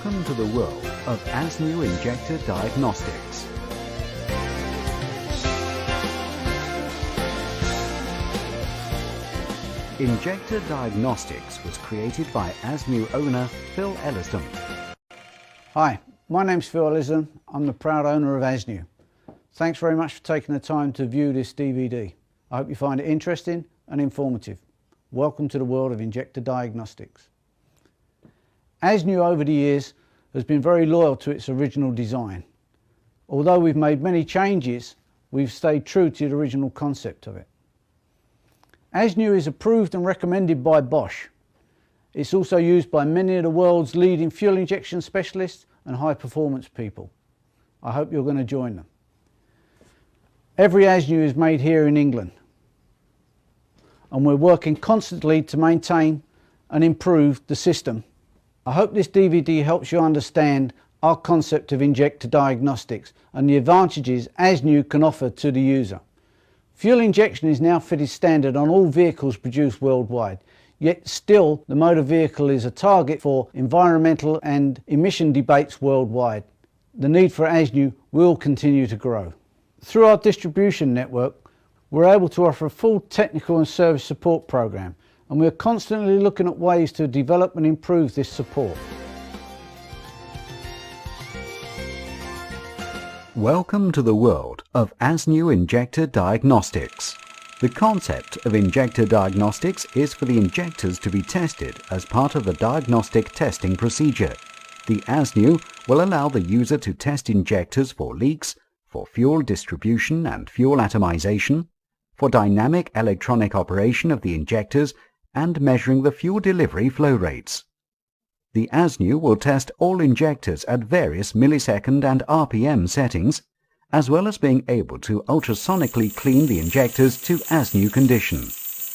Welcome to the world of ASNU Injector Diagnostics. Injector Diagnostics was created by ASNU owner Phil Elliston. Hi, my name's Phil Elliston. I'm the proud owner of ASNU. Thanks very much for taking the time to view this DVD. I hope you find it interesting and informative. Welcome to the world of Injector Diagnostics. ASNU over the years has been very loyal to its original design. Although we've made many changes, we've stayed true to the original concept of it. ASNU is approved and recommended by BOSCH. It's also used by many of the world's leading fuel injection specialists and high performance people. I hope you're going to join them. Every ASNU is made here in England, and we're working constantly to maintain and improve the system. I hope this DVD helps you understand our concept of injector diagnostics and the advantages ASNU can offer to the user. Fuel injection is now fitted standard on all vehicles produced worldwide, yet still the motor vehicle is a target for environmental and emission debates worldwide. The need for ASNU will continue to grow. Through our distribution network, we're able to offer a full technical and service support program, and we're constantly looking at ways to develop and improve this support. Welcome to the world of ASNU Injector Diagnostics. The concept of injector diagnostics is for the injectors to be tested as part of the diagnostic testing procedure. The ASNU will allow the user to test injectors for leaks, for fuel distribution and fuel atomization, for dynamic electronic operation of the injectors, and measuring the fuel delivery flow rates. The ASNU will test all injectors at various millisecond and RPM settings, as well as being able to ultrasonically clean the injectors to ASNU condition.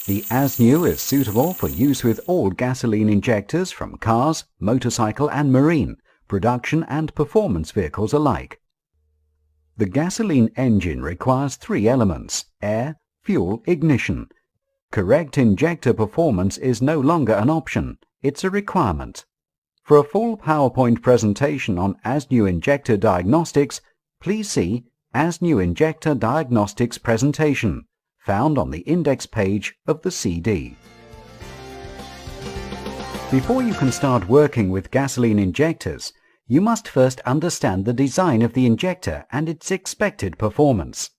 The ASNU is suitable for use with all gasoline injectors from cars, motorcycle and marine, production and performance vehicles alike. The gasoline engine requires three elements: air, fuel, ignition. Correct injector performance is no longer an option, it's a requirement. For a full PowerPoint presentation on ASNU Injector Diagnostics, please see ASNU Injector Diagnostics Presentation, found on the index page of the CD. Before you can start working with gasoline injectors, you must first understand the design of the injector and its expected performance.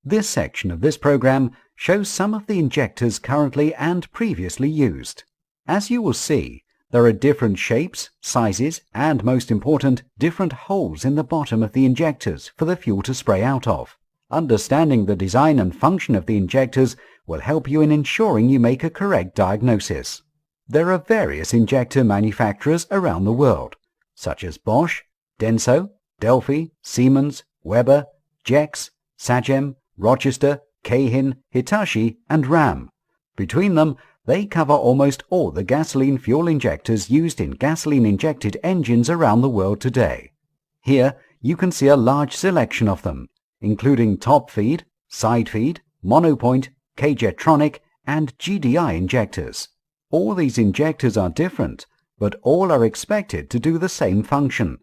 This section of this program shows some of the injectors currently and previously used. As you will see, there are different shapes, sizes, and most important, different holes in the bottom of the injectors for the fuel to spray out of. Understanding the design and function of the injectors will help you in ensuring you make a correct diagnosis. There are various injector manufacturers around the world, such as Bosch, Denso, Delphi, Siemens, Weber, Jex, Sagem, Rochester, Keihin, Hitachi and Ram. Between them, they cover almost all the gasoline fuel injectors used in gasoline-injected engines around the world today. Here you can see a large selection of them, including top feed, side feed, monopoint, K-Jetronic and GDI injectors. All these injectors are different, but all are expected to do the same function: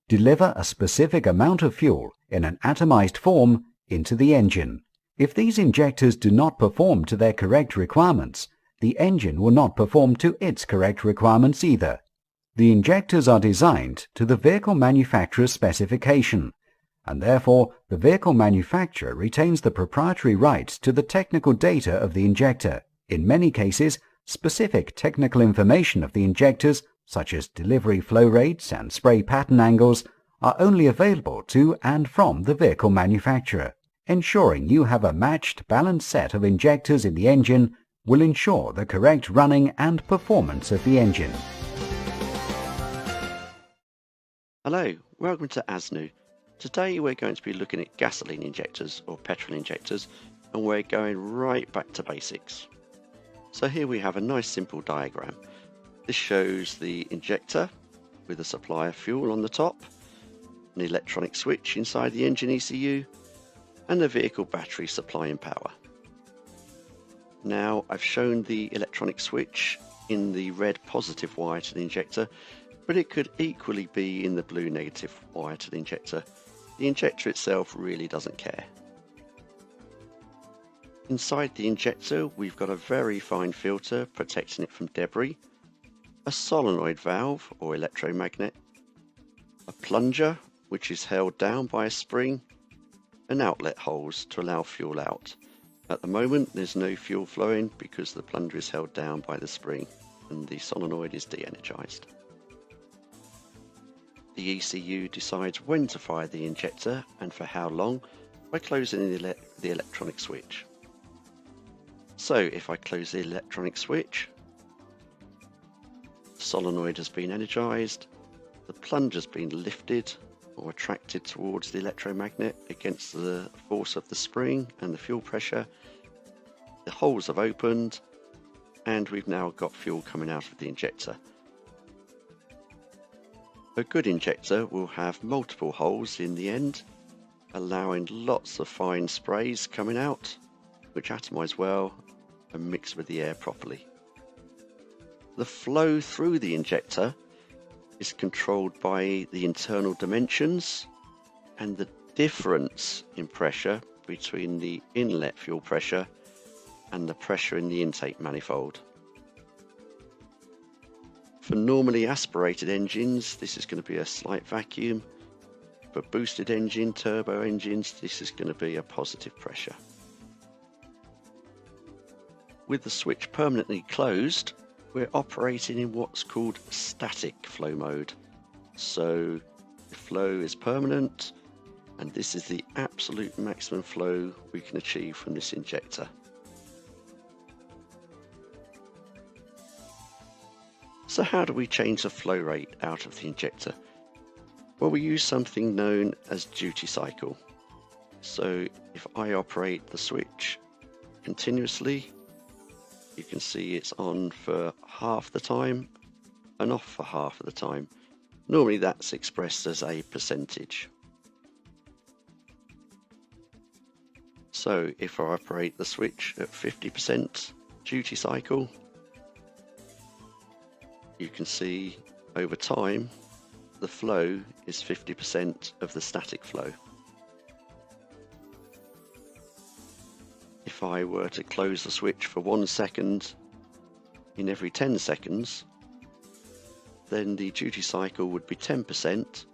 deliver a specific amount of fuel in an atomized form into the engine. If these injectors do not perform to their correct requirements, the engine will not perform to its correct requirements either. The injectors are designed to the vehicle manufacturer's specification, and therefore the vehicle manufacturer retains the proprietary rights to the technical data of the injector. In many cases, specific technical information of the injectors, such as delivery flow rates and spray pattern angles, are only available to and from the vehicle manufacturer. Ensuring you have a matched, balanced set of injectors in the engine will ensure the correct running and performance of the engine. Hello, welcome to ASNU. Today we're going to be looking at gasoline injectors or petrol injectors, and we're going right back to basics. So here we have a nice simple diagram. This shows the injector with a supply of fuel on the top, an electronic switch inside the engine ECU, and the vehicle battery supplying power. Now I've shown the electronic switch in the red positive wire to the injector, but it could equally be in the blue negative wire to the injector. The injector itself really doesn't care. Inside the injector we've got a very fine filter protecting it from debris, a solenoid valve or electromagnet, a plunger which is held down by a spring, and outlet holes to allow fuel out. At the moment there's no fuel flowing because the plunger is held down by the spring and the solenoid is de-energized. The ECU decides when to fire the injector and for how long by closing the electronic switch. So if I close the electronic switch, the solenoid has been energized, the plunger has been lifted or attracted towards the electromagnet against the force of the spring and the fuel pressure, the holes have opened, and we've now got fuel coming out of the injector. A good injector will have multiple holes in the end, allowing lots of fine sprays coming out, which atomize well and mix with the air properly. The flow through the injector is controlled by the internal dimensions and the difference in pressure between the inlet fuel pressure and the pressure in the intake manifold. For normally aspirated engines, this is going to be a slight vacuum. For boosted engine, turbo engines, this is going to be a positive pressure. With the switch permanently closed, we're operating in what's called static flow mode. So the flow is permanent, and this is the absolute maximum flow we can achieve from this injector. So how do we change the flow rate out of the injector? Well, we use something known as duty cycle. So if I operate the switch continuously, you can see it's on for half the time and off for half of the time. Normally that's expressed as a percentage. So if I operate the switch at 50% duty cycle, you can see over time the flow is 50% of the static flow. If I were to close the switch for 1 second in every 10 seconds, then the duty cycle would be 10%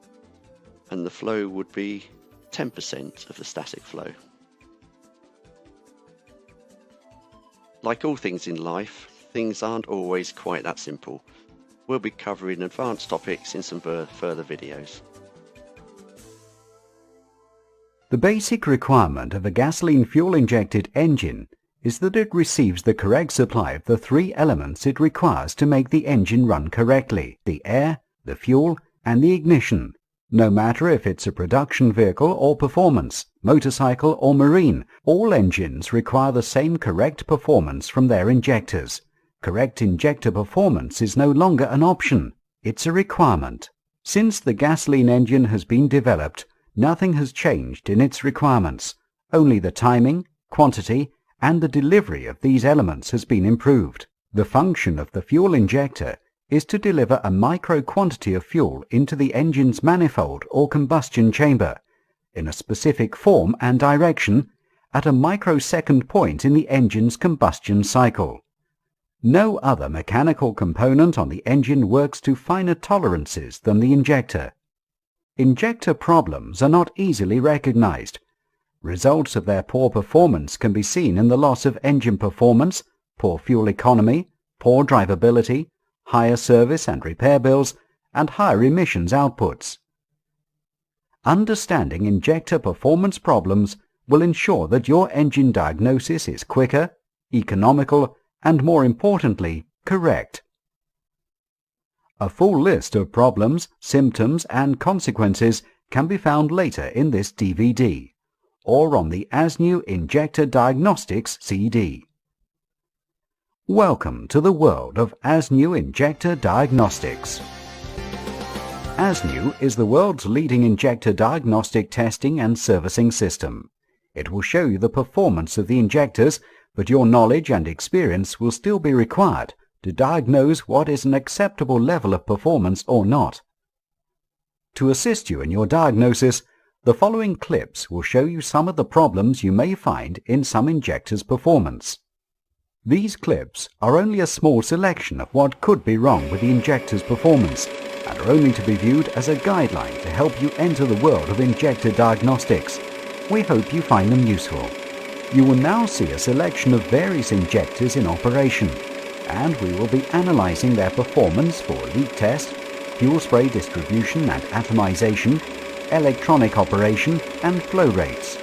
and the flow would be 10% of the static flow. Like all things in life, things aren't always quite that simple. We'll be covering advanced topics in some further videos. The basic requirement of a gasoline fuel-injected engine is that it receives the correct supply of the three elements it requires to make the engine run correctly: the air, the fuel, and the ignition. No matter if it's a production vehicle or performance, motorcycle or marine, all engines require the same correct performance from their injectors. Correct injector performance is no longer an option, it's a requirement. Since the gasoline engine has been developed, nothing has changed in its requirements. Only the timing, quantity, and the delivery of these elements has been improved. The function of the fuel injector is to deliver a micro quantity of fuel into the engine's manifold or combustion chamber, in a specific form and direction, at a microsecond point in the engine's combustion cycle. No other mechanical component on the engine works to finer tolerances than the injector. Injector problems are not easily recognized. Results of their poor performance can be seen in the loss of engine performance, poor fuel economy, poor drivability, higher service and repair bills, and higher emissions outputs. Understanding injector performance problems will ensure that your engine diagnosis is quicker, economical, and more importantly, correct. A full list of problems, symptoms, and consequences can be found later in this DVD, or on the ASNU Injector Diagnostics CD. Welcome to the world of ASNU Injector Diagnostics. ASNU is the world's leading injector diagnostic testing and servicing system. It will show you the performance of the injectors, but your knowledge and experience will still be required to diagnose what is an acceptable level of performance or not. To assist you in your diagnosis, the following clips will show you some of the problems you may find in some injectors' performance. These clips are only a small selection of what could be wrong with the injector's performance and are only to be viewed as a guideline to help you enter the world of injector diagnostics. We hope you find them useful. You will now see a selection of various injectors in operation, and we will be analysing their performance for leak test, fuel spray distribution and atomization, electronic operation and flow rates.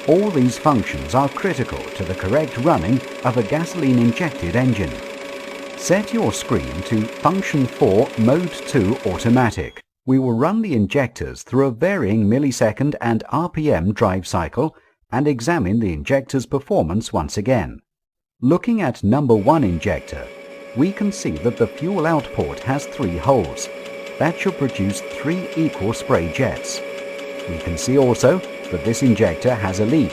All these functions are critical to the correct running of a gasoline-injected engine. Set your screen to Function 4 Mode 2 Automatic. We will run the injectors through a varying millisecond and RPM drive cycle and examine the injector's performance once again. Looking at number 1 injector, we can see that the fuel output has 3 holes. That should produce 3 equal spray jets. We can see also that this injector has a leak,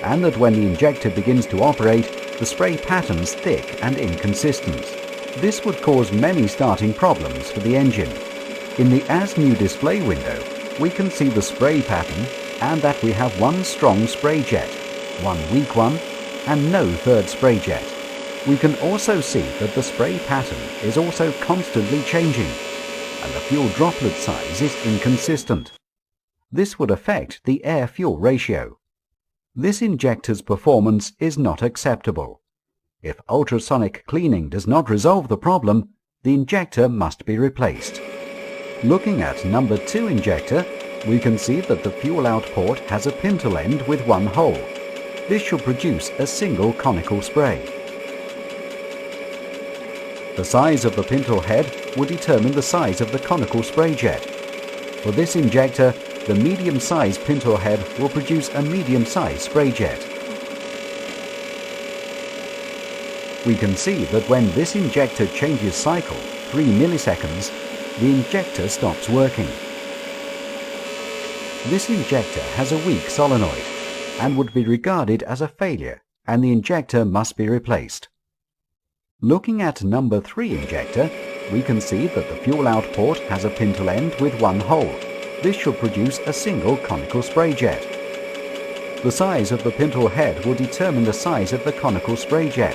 and that when the injector begins to operate, the spray pattern's thick and inconsistent. This would cause many starting problems for the engine. In the ASNU display window, we can see the spray pattern and that we have one strong spray jet, one weak one, and no third spray jet. We can also see that the spray pattern is also constantly changing, and the fuel droplet size is inconsistent. This would affect the air-fuel ratio. This injector's performance is not acceptable. If ultrasonic cleaning does not resolve the problem, the injector must be replaced. Looking at number 2 injector, we can see that the fuel output has a pintle end with one hole. This should produce a single conical spray. The size of the pintle head will determine the size of the conical spray jet. For this injector, the medium-sized pintle head will produce a medium-sized spray jet. We can see that when this injector changes cycle 3 milliseconds, the injector stops working. This injector has a weak solenoid and would be regarded as a failure, and the injector must be replaced. Looking at number 3 injector, we can see that the fuel output has a pintle end with one hole. This should produce a single conical spray jet. The size of the pintle head will determine the size of the conical spray jet.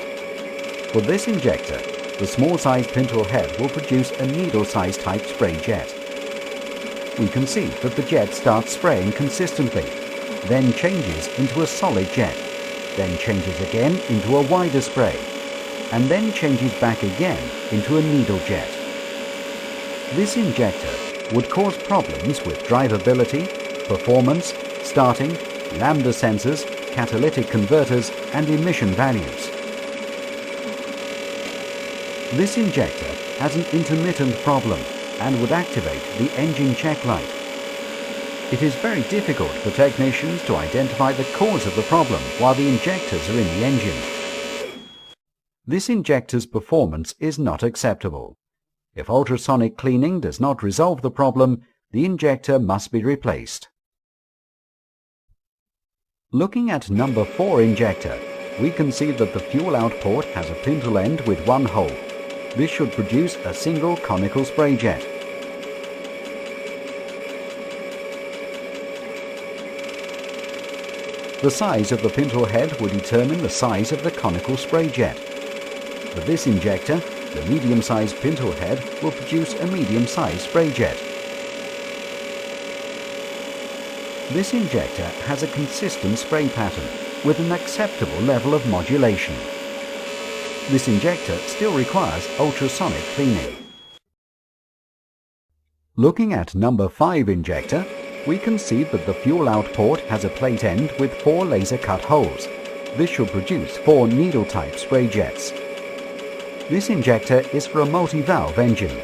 For this injector, the small-sized pintle head will produce a needle-sized type spray jet. We can see that the jet starts spraying consistently, then changes into a solid jet, then changes again into a wider spray, and then changes back again into a needle jet. This injector would cause problems with drivability, performance, starting, lambda sensors, catalytic converters, and emission values. This injector has an intermittent problem and would activate the engine check light. It is very difficult for technicians to identify the cause of the problem while the injectors are in the engine. This injector's performance is not acceptable. If ultrasonic cleaning does not resolve the problem, the injector must be replaced. Looking at number 4 injector, we can see that the fuel output has a pintle end with one hole. This should produce a single conical spray jet. The size of the pintle head will determine the size of the conical spray jet. For this injector, the medium-sized pintle head will produce a medium-sized spray jet. This injector has a consistent spray pattern with an acceptable level of modulation. This injector still requires ultrasonic cleaning. Looking at number 5 injector, we can see that the fuel output has a plate end with 4 laser cut holes. This should produce 4 needle-type spray jets. This injector is for a multi-valve engine.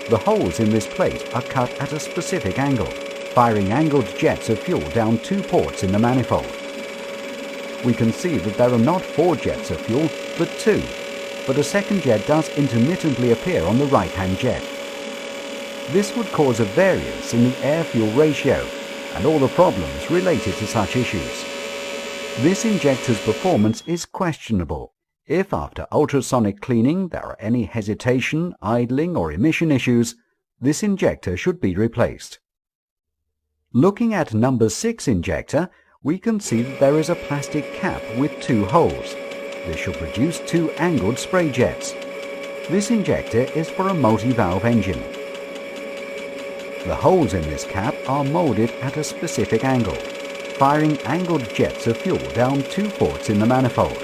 The holes in this plate are cut at a specific angle, firing angled jets of fuel down 2 ports in the manifold. We can see that there are not 4 jets of fuel, but 2, but a second jet does intermittently appear on the right-hand jet. This would cause a variance in the air-fuel ratio and all the problems related to such issues. This injector's performance is questionable. If after ultrasonic cleaning there are any hesitation, idling or emission issues, this injector should be replaced. Looking at number 6 injector, we can see that there is a plastic cap with 2 holes. This should produce 2 angled spray jets. This injector is for a multi-valve engine. The holes in this cap are moulded at a specific angle, firing angled jets of fuel down 2 ports in the manifold.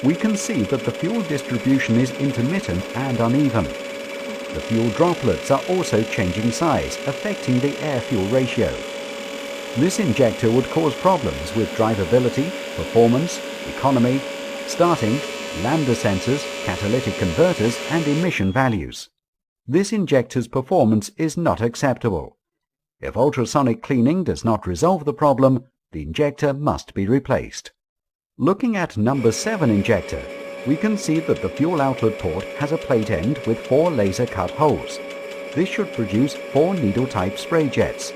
We can see that the fuel distribution is intermittent and uneven. The fuel droplets are also changing size, affecting the air-fuel ratio. This injector would cause problems with drivability, performance, economy, starting, lambda sensors, catalytic converters and emission values. This injector's performance is not acceptable. If ultrasonic cleaning does not resolve the problem, the injector must be replaced. Looking at number 7 injector, we can see that the fuel outlet port has a plate end with 4 laser cut holes. This should produce 4 needle-type spray jets.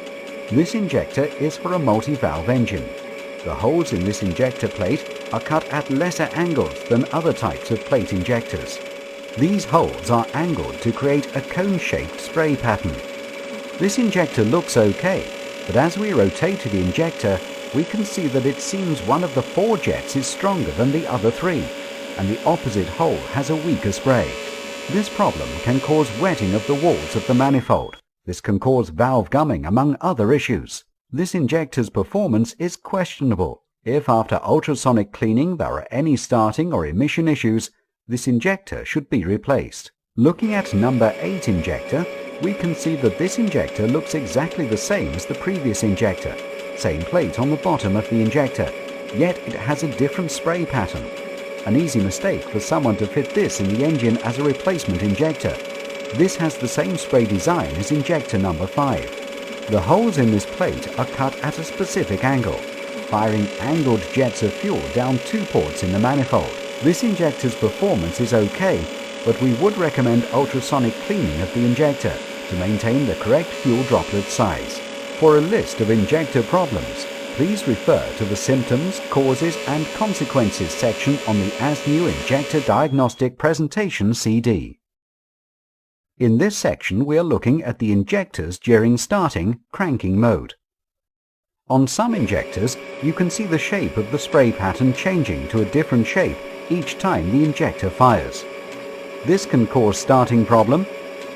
This injector is for a multi-valve engine. The holes in this injector plate are cut at lesser angles than other types of plate injectors. These holes are angled to create a cone-shaped spray pattern. This injector looks okay, but as we rotate the injector, we can see that it seems one of the 4 jets is stronger than the other 3, and the opposite hole has a weaker spray. This problem can cause wetting of the walls of the manifold. This can cause valve gumming among other issues. This injector's performance is questionable. If after ultrasonic cleaning there are any starting or emission issues, this injector should be replaced. Looking at number 8 injector, we can see that this injector looks exactly the same as the previous injector. Same plate on the bottom of the injector, yet it has a different spray pattern. An easy mistake for someone to fit this in the engine as a replacement injector. This has the same spray design as injector number 5. The holes in this plate are cut at a specific angle, firing angled jets of fuel down 2 ports in the manifold. This injector's performance is okay, but we would recommend ultrasonic cleaning of the injector to maintain the correct fuel droplet size. For a list of injector problems, please refer to the Symptoms, Causes and Consequences section on the ASNU Injector Diagnostic Presentation CD. In this section we are looking at the injectors during starting cranking mode. On some injectors, you can see the shape of the spray pattern changing to a different shape each time the injector fires. This can cause starting problem,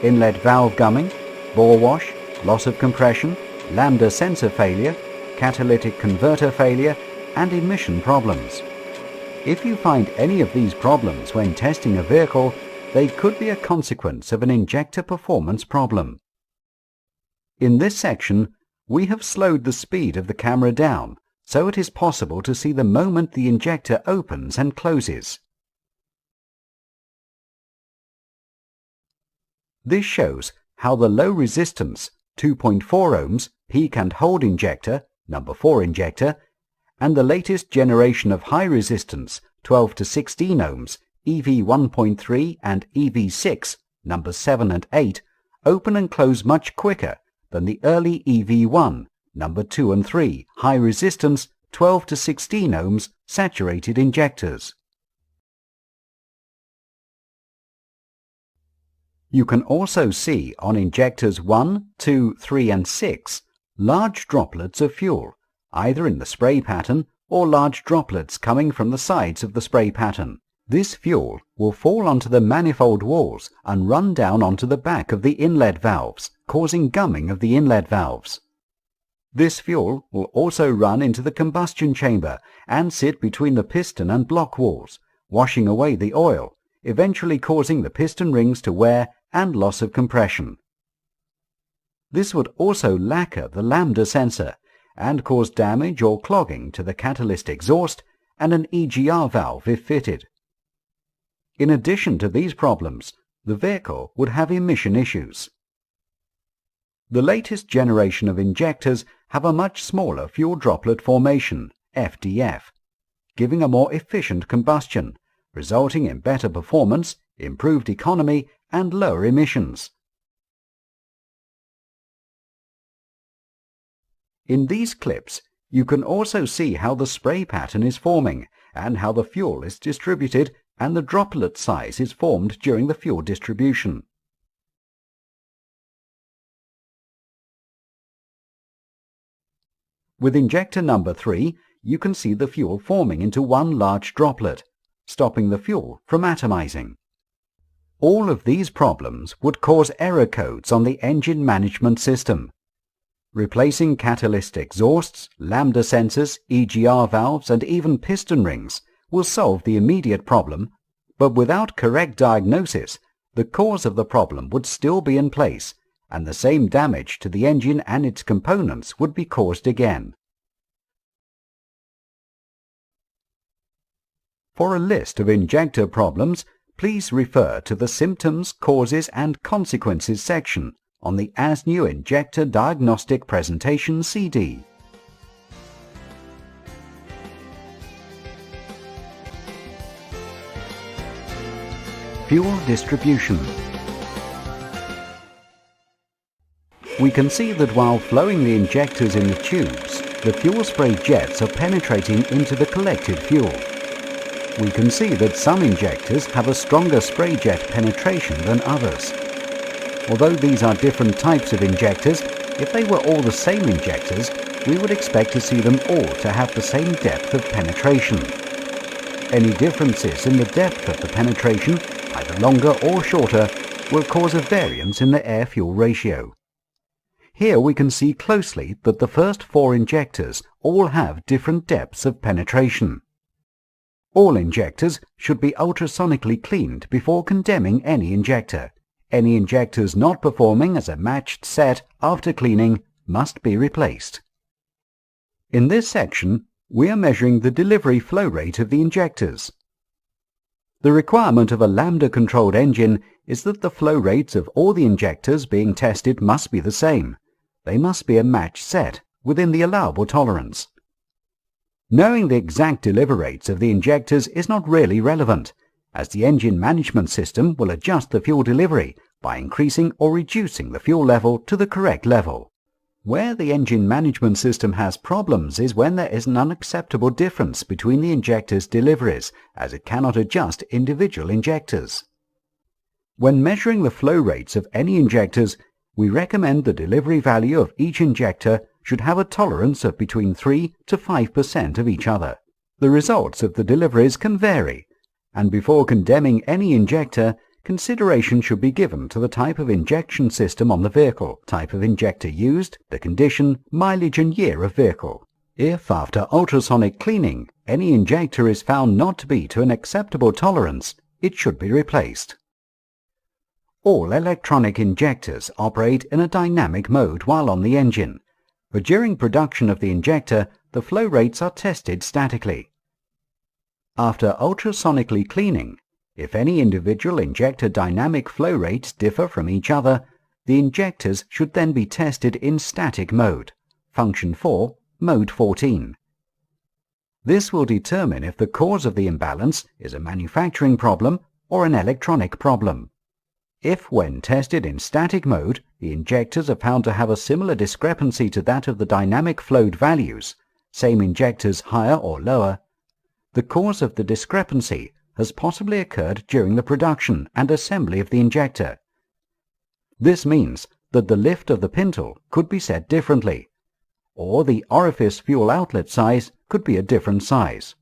inlet valve gumming, bore wash, loss of compression, lambda sensor failure, catalytic converter failure, and emission problems. If you find any of these problems when testing a vehicle, they could be a consequence of an injector performance problem. In this section, we have slowed the speed of the camera down so it is possible to see the moment the injector opens and closes. This shows how the low resistance 2.4 ohms peak and hold injector, number 4 injector, and the latest generation of high resistance 12 to 16 ohms EV 1.3 and EV 6, number 7 and 8, open and close much quicker than the early EV 1, number 2 and 3, high resistance 12 to 16 ohms saturated injectors. You can also see on injectors 1, 2, 3 and 6 large droplets of fuel, either in the spray pattern or large droplets coming from the sides of the spray pattern. This fuel will fall onto the manifold walls and run down onto the back of the inlet valves, causing gumming of the inlet valves. This fuel will also run into the combustion chamber and sit between the piston and block walls, washing away the oil, eventually causing the piston rings to wear and loss of compression. This would also lacquer the lambda sensor and cause damage or clogging to the catalyst exhaust and an EGR valve if fitted. In addition to these problems, the vehicle would have emission issues. The latest generation of injectors have a much smaller fuel droplet formation, FDF, giving a more efficient combustion, resulting in better performance, improved economy, and lower emissions. In these clips, you can also see how the spray pattern is forming and how the fuel is distributed and the droplet size is formed during the fuel distribution. With injector number 3, you can see the fuel forming into one large droplet, stopping the fuel from atomizing. All of these problems would cause error codes on the engine management system. Replacing catalyst exhausts, lambda sensors, EGR valves and even piston rings will solve the immediate problem, but without correct diagnosis, the cause of the problem would still be in place and the same damage to the engine and its components would be caused again. For a list of injector problems, please refer to the Symptoms, Causes and Consequences section on the ASNU Injector Diagnostic Presentation CD. Fuel distribution. We can see that while flowing the injectors in the tubes, the fuel spray jets are penetrating into the collected fuel. We can see that some injectors have a stronger spray jet penetration than others. Although these are different types of injectors, if they were all the same injectors, we would expect to see them all to have the same depth of penetration. Any differences in the depth of the penetration, either longer or shorter, will cause a variance in the air-fuel ratio. Here we can see closely that the first 4 injectors all have different depths of penetration. All injectors should be ultrasonically cleaned before condemning any injector. Any injectors not performing as a matched set after cleaning must be replaced. In this section, we are measuring the delivery flow rate of the injectors. The requirement of a lambda-controlled engine is that the flow rates of all the injectors being tested must be the same. They must be a matched set within the allowable tolerance. Knowing the exact delivery rates of the injectors is not really relevant, as the engine management system will adjust the fuel delivery by increasing or reducing the fuel level to the correct level. Where the engine management system has problems is when there is an unacceptable difference between the injectors' deliveries, as it cannot adjust individual injectors. When measuring the flow rates of any injectors, we recommend the delivery value of each injector should have a tolerance of between 3 to 5% of each other. The results of the deliveries can vary, and before condemning any injector, consideration should be given to the type of injection system on the vehicle, type of injector used, the condition, mileage and year of vehicle. If, after ultrasonic cleaning, any injector is found not to be to an acceptable tolerance, it should be replaced. All electronic injectors operate in a dynamic mode while on the engine, but during production of the injector, the flow rates are tested statically. After ultrasonically cleaning, if any individual injector dynamic flow rates differ from each other, the injectors should then be tested in static mode, function 4, mode 14. This will determine if the cause of the imbalance is a manufacturing problem or an electronic problem. If, when tested in static mode, the injectors are found to have a similar discrepancy to that of the dynamic flowed values, same injectors higher or lower, the cause of the discrepancy has possibly occurred during the production and assembly of the injector. This means that the lift of the pintle could be set differently, or the orifice fuel outlet size could be a different size.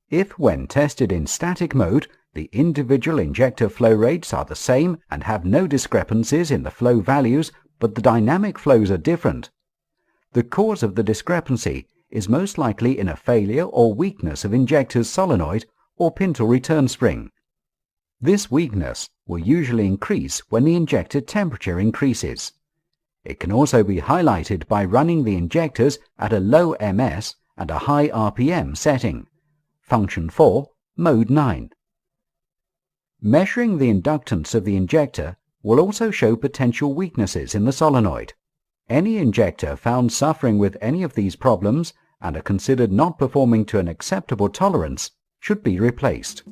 If, when tested in static mode, the individual injector flow rates are the same and have no discrepancies in the flow values, but the dynamic flows are different, the cause of the discrepancy is most likely in a failure or weakness of injector's solenoid or pintle return spring. This weakness will usually increase when the injector temperature increases. It can also be highlighted by running the injectors at a low MS and a high RPM setting, function 4, mode 9. Measuring the inductance of the injector will also show potential weaknesses in the solenoid. Any injector found suffering with any of these problems and are considered not performing to an acceptable tolerance should be replaced.